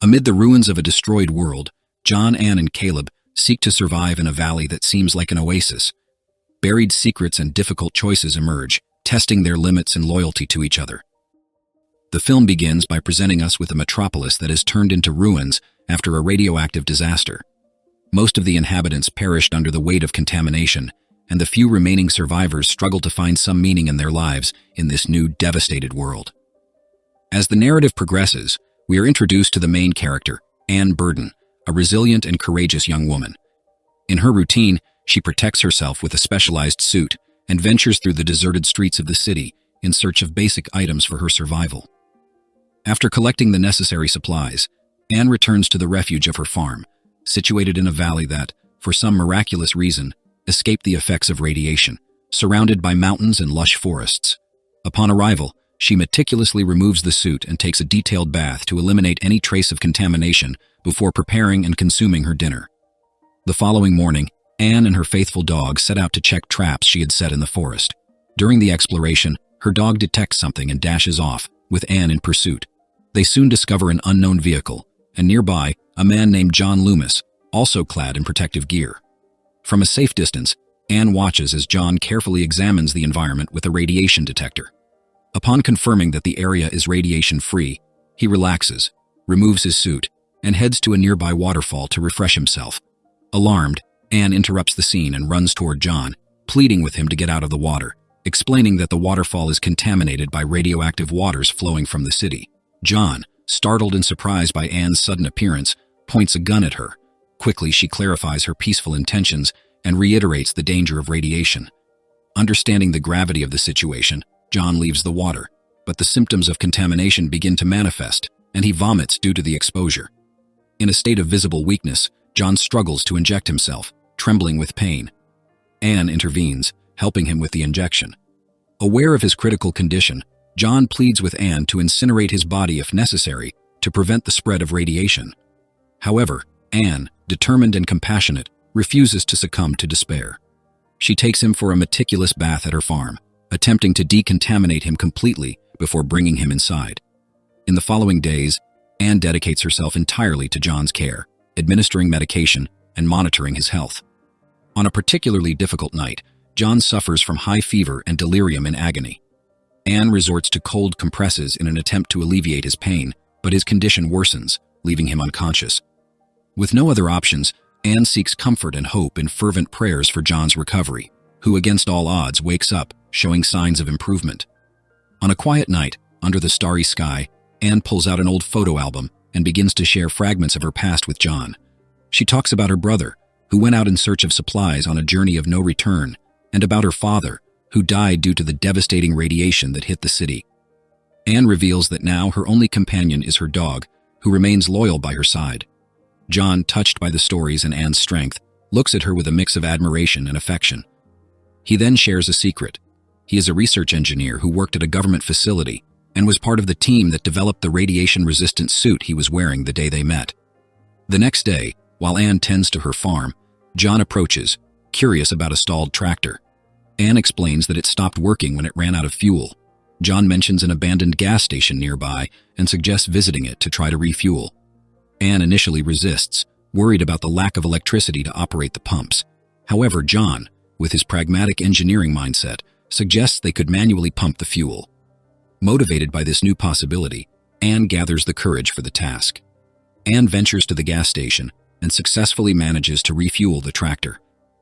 Amid the ruins of a destroyed world, John, Anne, and Caleb seek to survive in a valley that seems like an oasis. Buried secrets and difficult choices emerge, testing their limits and loyalty to each other. The film begins by presenting us with a metropolis that has turned into ruins after a radioactive disaster. Most of the inhabitants perished under the weight of contamination, and the few remaining survivors struggle to find some meaning in their lives in this new, devastated world. As the narrative progresses, we are introduced to the main character, Anne Burden, a resilient and courageous young woman. In her routine, she protects herself with a specialized suit and ventures through the deserted streets of the city in search of basic items for her survival. After collecting the necessary supplies, Anne returns to the refuge of her farm, situated in a valley that, for some miraculous reason, escaped the effects of radiation, surrounded by mountains and lush forests. Upon arrival, she meticulously removes the suit and takes a detailed bath to eliminate any trace of contamination before preparing and consuming her dinner. The following morning, Anne and her faithful dog set out to check traps she had set in the forest. During the exploration, her dog detects something and dashes off, with Anne in pursuit. They soon discover an unknown vehicle, and nearby, a man named John Loomis, also clad in protective gear. From a safe distance, Anne watches as John carefully examines the environment with a radiation detector. Upon confirming that the area is radiation-free, he relaxes, removes his suit, and heads to a nearby waterfall to refresh himself. Alarmed, Anne interrupts the scene and runs toward John, pleading with him to get out of the water, explaining that the waterfall is contaminated by radioactive waters flowing from the city. John, startled and surprised by Anne's sudden appearance, points a gun at her. Quickly, she clarifies her peaceful intentions and reiterates the danger of radiation. Understanding the gravity of the situation, John leaves the water, but the symptoms of contamination begin to manifest, and he vomits due to the exposure. In a state of visible weakness, John struggles to inject himself, trembling with pain. Anne intervenes, helping him with the injection. Aware of his critical condition, John pleads with Anne to incinerate his body if necessary to prevent the spread of radiation. However, Anne, determined and compassionate, refuses to succumb to despair. She takes him for a meticulous bath at her farm, attempting to decontaminate him completely before bringing him inside. In the following days, Anne dedicates herself entirely to John's care, administering medication and monitoring his health. On a particularly difficult night, John suffers from high fever and delirium in agony. Anne resorts to cold compresses in an attempt to alleviate his pain, but his condition worsens, leaving him unconscious. With no other options, Anne seeks comfort and hope in fervent prayers for John's recovery, who against all odds wakes up, showing signs of improvement. On a quiet night, under the starry sky, Anne pulls out an old photo album and begins to share fragments of her past with John. She talks about her brother, who went out in search of supplies on a journey of no return, and about her father, who died due to the devastating radiation that hit the city. Anne reveals that now her only companion is her dog, who remains loyal by her side. John, touched by the stories and Anne's strength, looks at her with a mix of admiration and affection. He then shares a secret. He is a research engineer who worked at a government facility and was part of the team that developed the radiation-resistant suit he was wearing the day they met. The next day, while Anne tends to her farm, John approaches, curious about a stalled tractor. Anne explains that it stopped working when it ran out of fuel. John mentions an abandoned gas station nearby and suggests visiting it to try to refuel. Anne initially resists, worried about the lack of electricity to operate the pumps. However, John, with his pragmatic engineering mindset, suggests they could manually pump the fuel. Motivated by this new possibility, Anne gathers the courage for the task. Anne ventures to the gas station and successfully manages to refuel the tractor.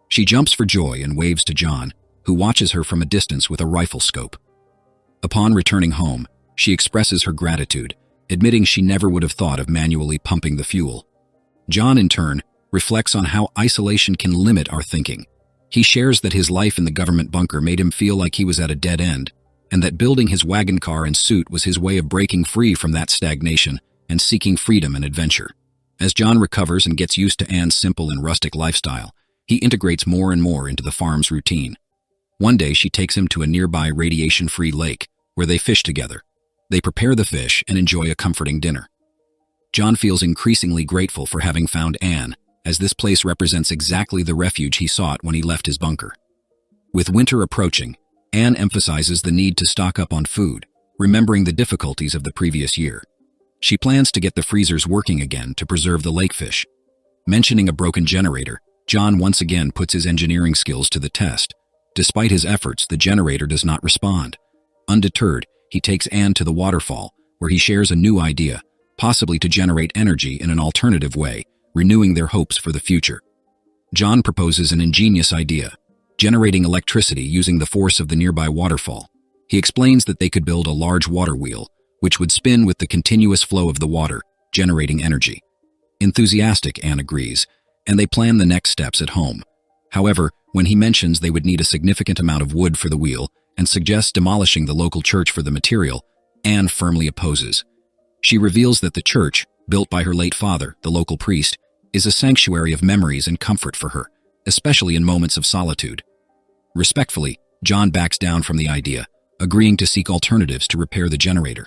She jumps for joy and waves to John, who watches her from a distance with a rifle scope. Upon returning home, she expresses her gratitude, admitting she never would have thought of manually pumping the fuel. John, in turn, reflects on how isolation can limit our thinking. He shares that his life in the government bunker made him feel like he was at a dead end, and that building his wagon car and suit was his way of breaking free from that stagnation and seeking freedom and adventure. As John recovers and gets used to Anne's simple and rustic lifestyle, he integrates more and more into the farm's routine. One day, she takes him to a nearby radiation-free lake, where they fish together. They prepare the fish and enjoy a comforting dinner. John feels increasingly grateful for having found Anne, as this place represents exactly the refuge he sought when he left his bunker. With winter approaching, Anne emphasizes the need to stock up on food, remembering the difficulties of the previous year. She plans to get the freezers working again to preserve the lake fish. Mentioning a broken generator, John once again puts his engineering skills to the test. Despite his efforts, the generator does not respond. Undeterred, he takes Anne to the waterfall, where he shares a new idea, possibly to generate energy in an alternative way, renewing their hopes for the future. John proposes an ingenious idea, generating electricity using the force of the nearby waterfall. He explains that they could build a large water wheel, which would spin with the continuous flow of the water, generating energy. Enthusiastic, Anne agrees, and they plan the next steps at home. However, when he mentions they would need a significant amount of wood for the wheel and suggests demolishing the local church for the material, Anne firmly opposes. She reveals that the church, built by her late father, the local priest, is a sanctuary of memories and comfort for her, especially in moments of solitude. Respectfully, John backs down from the idea, agreeing to seek alternatives to repair the generator.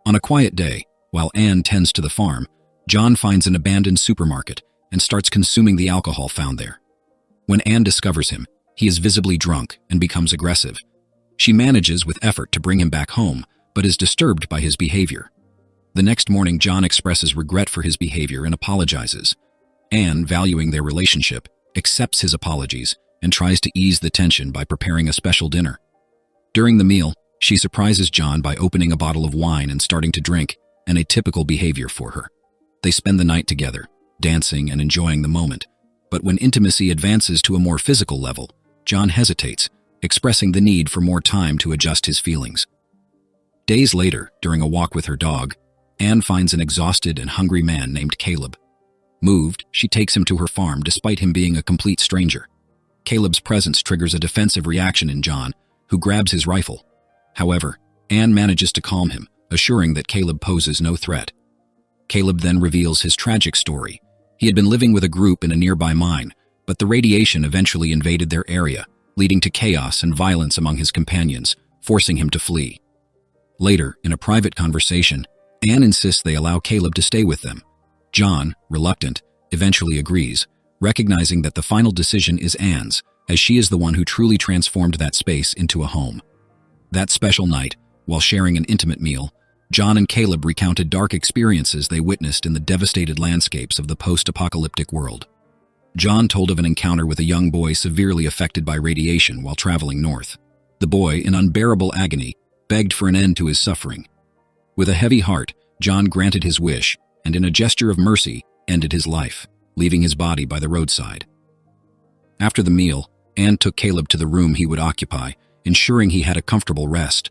On a quiet day, while Anne tends to the farm, John finds an abandoned supermarket and starts consuming the alcohol found there. When Anne discovers him, he is visibly drunk and becomes aggressive. She manages with effort to bring him back home, but is disturbed by his behavior. The next morning, John expresses regret for his behavior and apologizes. Anne, valuing their relationship, accepts his apologies and tries to ease the tension by preparing a special dinner. During the meal, she surprises John by opening a bottle of wine and starting to drink, an atypical behavior for her. They spend the night together, dancing and enjoying the moment. But when intimacy advances to a more physical level, John hesitates, expressing the need for more time to adjust his feelings. Days later, during a walk with her dog, Anne finds an exhausted and hungry man named Caleb. Moved, she takes him to her farm despite him being a complete stranger. Caleb's presence triggers a defensive reaction in John, who grabs his rifle. However, Anne manages to calm him, assuring that Caleb poses no threat. Caleb then reveals his tragic story. He had been living with a group in a nearby mine, but the radiation eventually invaded their area, leading to chaos and violence among his companions, forcing him to flee. Later, in a private conversation, Anne insists they allow Caleb to stay with them. John, reluctant, eventually agrees, recognizing that the final decision is Anne's, as she is the one who truly transformed that space into a home. That special night, while sharing an intimate meal, John and Caleb recounted dark experiences they witnessed in the devastated landscapes of the post-apocalyptic world. John told of an encounter with a young boy severely affected by radiation while traveling north. The boy, in unbearable agony, begged for an end to his suffering. With a heavy heart, John granted his wish, and in a gesture of mercy, ended his life, leaving his body by the roadside. After the meal, Anne took Caleb to the room he would occupy, ensuring he had a comfortable rest.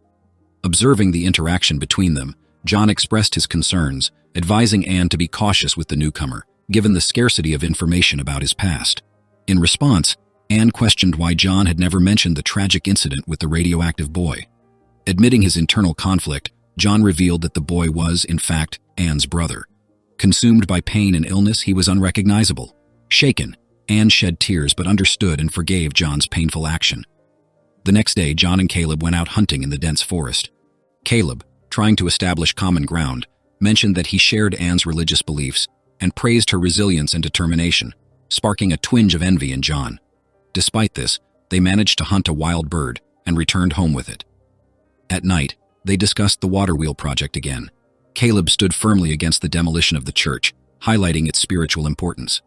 Observing the interaction between them, John expressed his concerns, advising Anne to be cautious with the newcomer, given the scarcity of information about his past. In response, Anne questioned why John had never mentioned the tragic incident with the radioactive boy. Admitting his internal conflict, John revealed that the boy was, in fact, Anne's brother. Consumed by pain and illness, he was unrecognizable. Shaken, Anne shed tears but understood and forgave John's painful action. The next day, John and Caleb went out hunting in the dense forest. Caleb, trying to establish common ground, mentioned that he shared Anne's religious beliefs and praised her resilience and determination, sparking a twinge of envy in John. Despite this, they managed to hunt a wild bird and returned home with it. At night, they discussed the water wheel project again. Caleb stood firmly against the demolition of the church, highlighting its spiritual importance.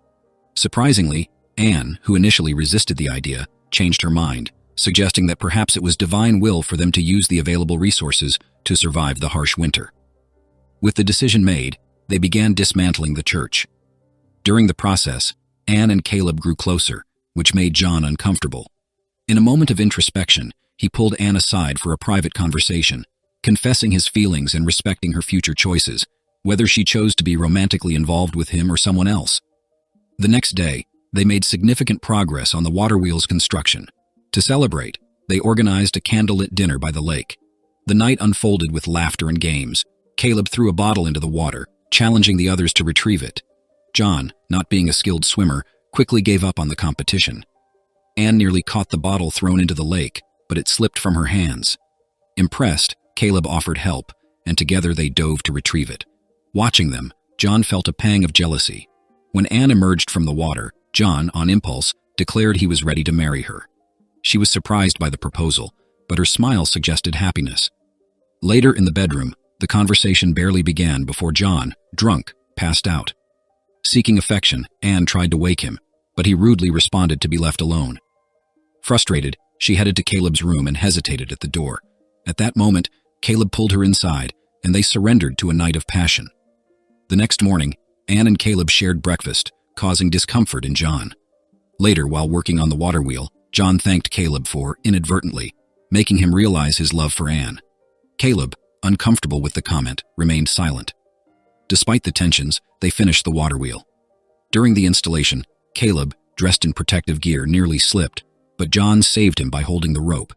Surprisingly, Anne, who initially resisted the idea, changed her mind, suggesting that perhaps it was divine will for them to use the available resources to survive the harsh winter. With the decision made, they began dismantling the church. During the process, Anne and Caleb grew closer, which made John uncomfortable. In a moment of introspection, he pulled Anne aside for a private conversation, confessing his feelings and respecting her future choices, whether she chose to be romantically involved with him or someone else. The next day, they made significant progress on the water wheel's construction. To celebrate, they organized a candlelit dinner by the lake. The night unfolded with laughter and games. Caleb threw a bottle into the water, challenging the others to retrieve it. John, not being a skilled swimmer, quickly gave up on the competition. Anne nearly caught the bottle thrown into the lake, but it slipped from her hands. Impressed, Caleb offered help, and together they dove to retrieve it. Watching them, John felt a pang of jealousy. When Anne emerged from the water, John, on impulse, declared he was ready to marry her. She was surprised by the proposal, but her smile suggested happiness. Later in the bedroom, The conversation barely began before John, drunk, passed out. Seeking affection, Anne tried to wake him, but he rudely responded to be left alone. Frustrated, she headed to Caleb's room and hesitated at the door. At that moment, Caleb pulled her inside, and they surrendered to a night of passion. The next morning, Anne and Caleb shared breakfast, causing discomfort in John. Later, while working on the water wheel, John thanked Caleb for, inadvertently, making him realize his love for Anne. Caleb, uncomfortable with the comment, remained silent. Despite the tensions, they finished the water wheel. During the installation, Caleb, dressed in protective gear, nearly slipped, but John saved him by holding the rope.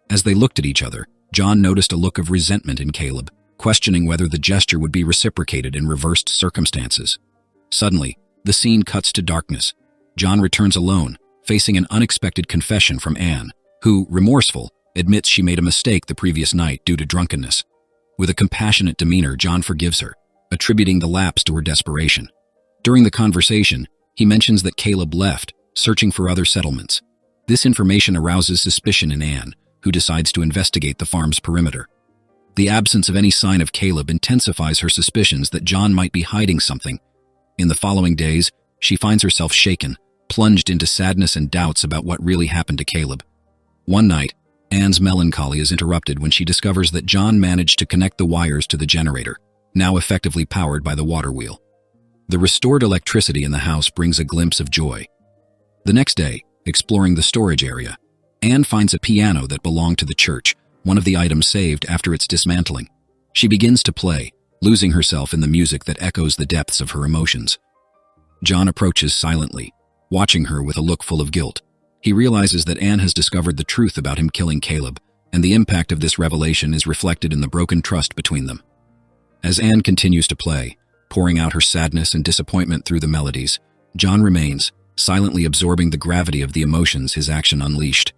As they looked at each other, John noticed a look of resentment in Caleb, questioning whether the gesture would be reciprocated in reversed circumstances. Suddenly, the scene cuts to darkness. John returns alone, facing an unexpected confession from Anne, who, remorseful, admits she made a mistake the previous night due to drunkenness. With a compassionate demeanor, John forgives her, attributing the lapse to her desperation. During the conversation, he mentions that Caleb left, searching for other settlements. This information arouses suspicion in Anne, who decides to investigate the farm's perimeter. The absence of any sign of Caleb intensifies her suspicions that John might be hiding something. In the following days, she finds herself shaken, plunged into sadness and doubts about what really happened to Caleb. One night, Anne's melancholy is interrupted when she discovers that John managed to connect the wires to the generator, now effectively powered by the water wheel. The restored electricity in the house brings a glimpse of joy. The next day, exploring the storage area, Anne finds a piano that belonged to the church, one of the items saved after its dismantling. She begins to play, losing herself in the music that echoes the depths of her emotions. John approaches silently, watching her with a look full of guilt. He realizes that Anne has discovered the truth about him killing Caleb, and the impact of this revelation is reflected in the broken trust between them. As Anne continues to play, pouring out her sadness and disappointment through the melodies, John remains, silently absorbing the gravity of the emotions his action unleashed.